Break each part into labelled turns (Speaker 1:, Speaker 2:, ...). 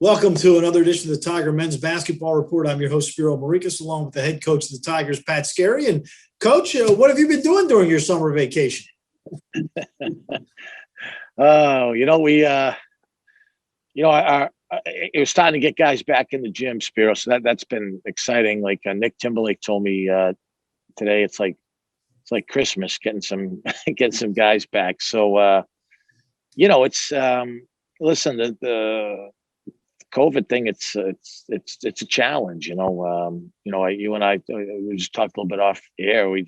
Speaker 1: Welcome to another edition of the Tiger Men's Basketball Report. I'm your host, Spiro Morekas, along with the head coach of the Tigers, Pat Skerry. And, Coach, what have you been doing during your summer vacation?
Speaker 2: It was starting to get guys back in the gym, Spiro. So that's been exciting. Like Nick Timberlake told me today, it's like Christmas, getting some guys back. So listen, the COVID thing, it's a challenge. You and I we just talked a little bit off air. We're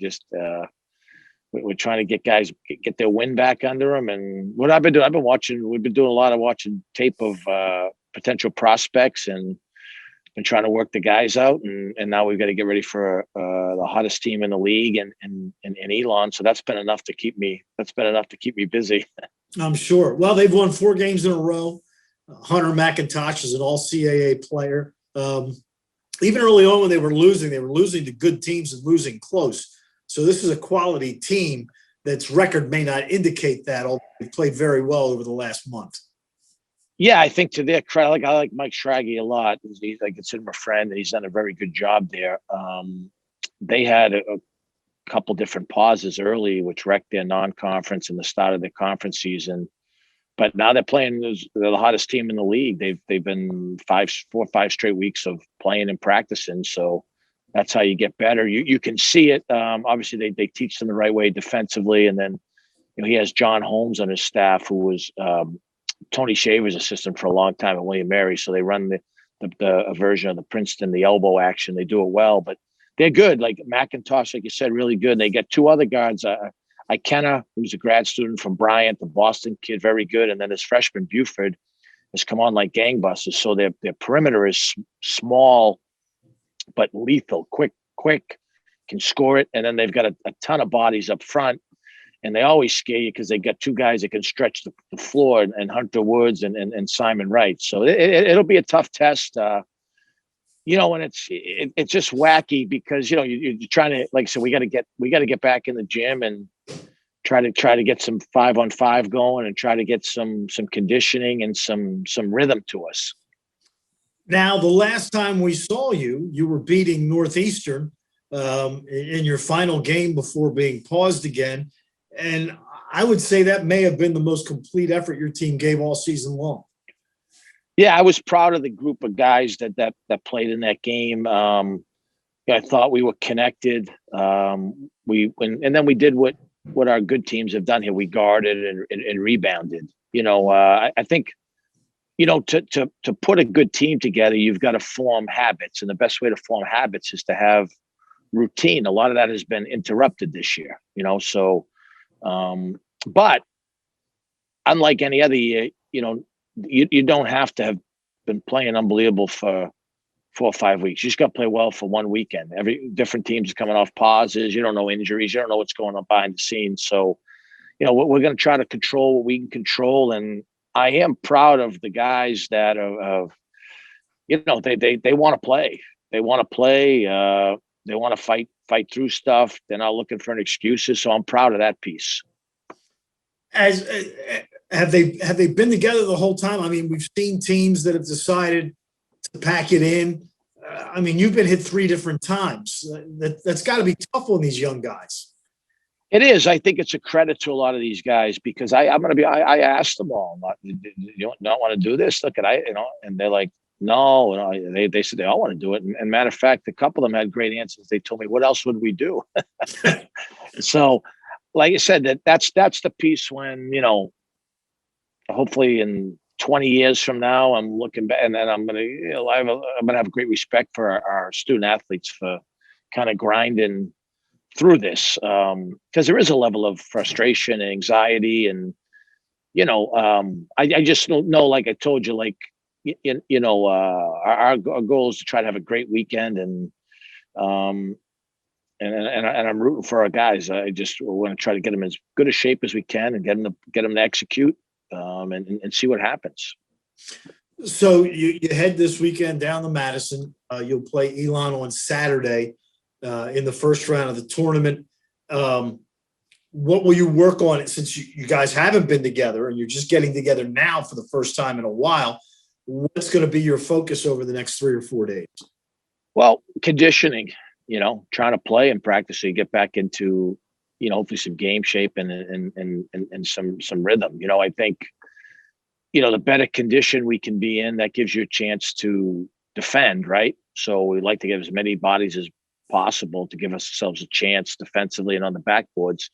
Speaker 2: trying to get guys get their wind back under them. And what I've been doing, we've been doing a lot of watching tape of potential prospects and been trying to work the guys out. And now we've got to get ready for the hottest team in the league and Elon. So that's been enough to keep me busy.
Speaker 1: I'm sure. Well, they've won 4 games in a row. Hunter McIntosh is an all CAA player. Even early on when they were losing to good teams and losing close. So this is a quality team that's record may not indicate that, although they've played very well over the last month.
Speaker 2: Yeah, I think to their credit, I like Mike Schraggy a lot. I consider him a friend, and he's done a very good job there. They had a couple different pauses early, which wrecked their non-conference and the start of their conference season. But now they're playing. They're the hottest team in the league. They've been 4 or 5 straight weeks of playing and practicing. So that's how you get better. You can see it. Obviously, they teach them the right way defensively, and then he has John Holmes on his staff, who was Tony Shaver's assistant for a long time at William Mary. So they run the version of the Princeton, the elbow action. They do it well, but they're good. Like McIntosh, like you said, really good. And they get 2 other guards. Ikenna, who's a grad student from Bryant, the Boston kid, very good. And then this freshman Buford has come on like gangbusters. So their perimeter is small, but lethal, quick, can score it. And then they've got a ton of bodies up front. And they always scare you because they got 2 guys that can stretch the floor, and Hunter Woods and Simon Wright. So it'll be a tough test. And it's just wacky because you're trying to, like I said, we got to get back in the gym and try to get some 5-on-5 going and try to get some conditioning and some rhythm to us.
Speaker 1: Now, the last time we saw you were beating Northeastern in your final game before being paused again, and I would say that may have been the most complete effort your team gave all season long.
Speaker 2: Yeah, I was proud of the group of guys that played in that game. I thought we were connected. And then we did what our good teams have done here. We guarded and rebounded. I think, to put a good team together, you've got to form habits, and the best way to form habits is to have routine. A lot of that has been interrupted this year. But unlike any other year, you don't have to have been playing unbelievable for 4 or 5 weeks. You just got to play well for 1 weekend. Every different teams are coming off pauses. You don't know injuries. You don't know what's going on behind the scenes. So, we're going to try to control what we can control. And I am proud of the guys that they want to play. They want to play. They want to fight through stuff. They're not looking for an excuses. So I'm proud of that piece.
Speaker 1: Have they been together the whole time? I mean, we've seen teams that have decided to pack it in. You've been hit 3 different times. That's got to be tough on these young guys.
Speaker 2: It is. I think it's a credit to a lot of these guys because I asked them all, do you not want to do this? Look, and they're like, no. They said they all want to do it. And matter of fact, a couple of them had great answers. They told me, what else would we do? So, like I said, that's the piece when, hopefully in 20 years from now, I'm looking back and then I'm going to have great respect for our student athletes for kind of grinding through this. Because there is a level of frustration and anxiety. And, I just don't know, like I told you, our goal is to try to have a great weekend and I'm rooting for our guys. I just want to try to get them as good a shape as we can and get them to execute and see what happens.
Speaker 1: So you head this weekend down to Madison. You'll play Elon on Saturday in the first round of the tournament. What will you work on since you guys haven't been together and you're just getting together now for the first time in a while? what's going to be your focus over the next 3 or 4 days?
Speaker 2: Well, conditioning, trying to play and practice so you get back into, hopefully some game shape and some rhythm. I think, the better condition we can be in, that gives you a chance to defend, right? So we like to give as many bodies as possible to give ourselves a chance defensively and on the backboards.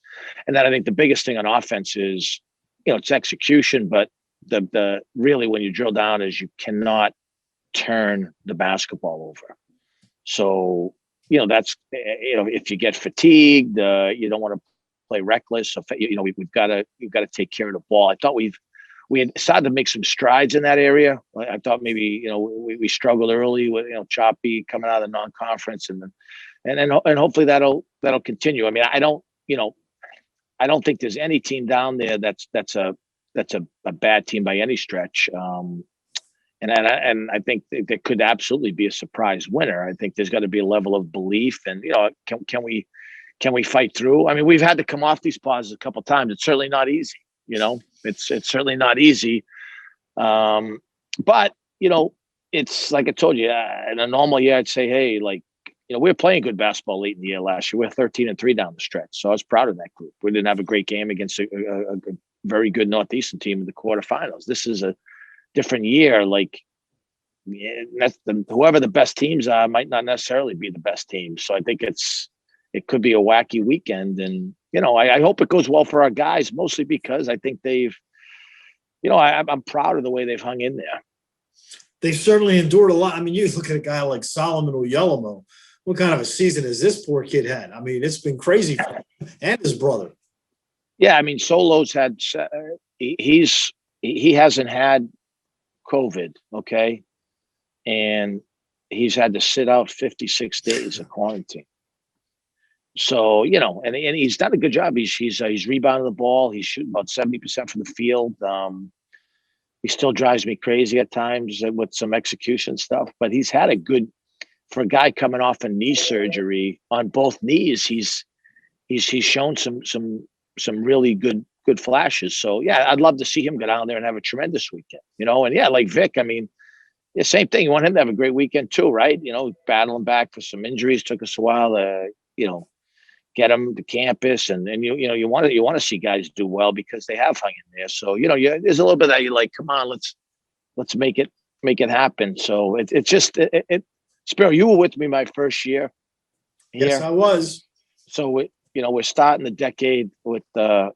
Speaker 2: And then I think the biggest thing on offense is, it's execution, but the really when you drill down is you cannot turn the basketball over. So, that's, if you get fatigued, you don't want to play reckless. So, we've got to take care of the ball. I thought we had started to make some strides in that area. I thought maybe, we struggled early with, choppy coming out of the non-conference and hopefully that'll continue. I mean, I don't think there's any team down there that's a bad team by any stretch. And I think there could absolutely be a surprise winner. I think there's got to be a level of belief, and can we fight through? I mean, we've had to come off these pauses a couple of times. It's certainly not easy. It's certainly not easy. But it's like I told you, in a normal year, I'd say, hey, we were playing good basketball late in the year last year. We're 13-3 down the stretch, so I was proud of that group. We didn't have a great game against a very good Northeastern team in the quarterfinals. This is a different year. Whoever the best teams are might not necessarily be the best team. So I think it could be a wacky weekend. And, I hope it goes well for our guys, mostly because I think they've, I'm proud of the way they've hung in there.
Speaker 1: They've certainly endured a lot. I mean, you look at a guy like Solomon Uyelamo. What kind of a season has this poor kid had? I mean, it's been crazy for him and his brother.
Speaker 2: Yeah. I mean, Solo's had, he hasn't had COVID. Okay. And he's had to sit out 56 days of quarantine. So, and he's done a good job. He's rebounding the ball. He's shooting about 70% from the field. He still drives me crazy at times with some execution stuff, but he's had for a guy coming off a knee surgery on both knees, he's shown some really good flashes. So yeah, I'd love to see him go down there and have a tremendous weekend, and yeah, like Vic, I mean, yeah, same thing. You want him to have a great weekend too, right? Battling back for some injuries took us a while to, get him to campus, and you want to see guys do well because they have hung in there. So there's a little bit that you're like, come on, let's make it happen. So it's just Spiro, you were with me my first year here.
Speaker 1: Yes, I was.
Speaker 2: So we're starting the decade with not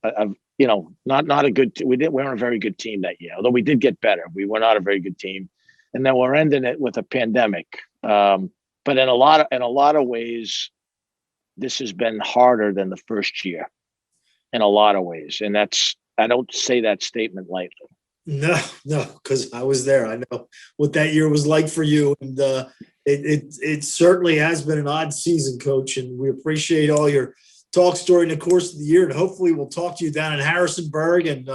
Speaker 2: a good. We weren't a very good team that year, although we did get better. We were not a very good team, and then we're ending it with a pandemic. But in a lot of ways, this has been harder than the first year in a lot of ways. And I don't say that statement lightly.
Speaker 1: No, because I was there. I know what that year was like for you. And it certainly has been an odd season, Coach. And we appreciate all your talks during the course of the year. And hopefully we'll talk to you down in Harrisonburg and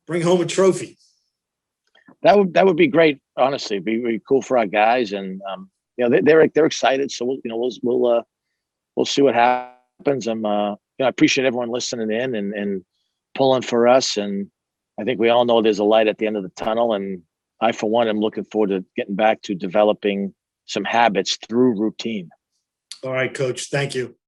Speaker 1: bring home a trophy.
Speaker 2: That would be great. Honestly, it'd be really cool for our guys. And, they're excited. So we'll see what happens. I appreciate everyone listening in and pulling for us. And I think we all know there's a light at the end of the tunnel. And I, for one, am looking forward to getting back to developing some habits through routine.
Speaker 1: All right, Coach. Thank you.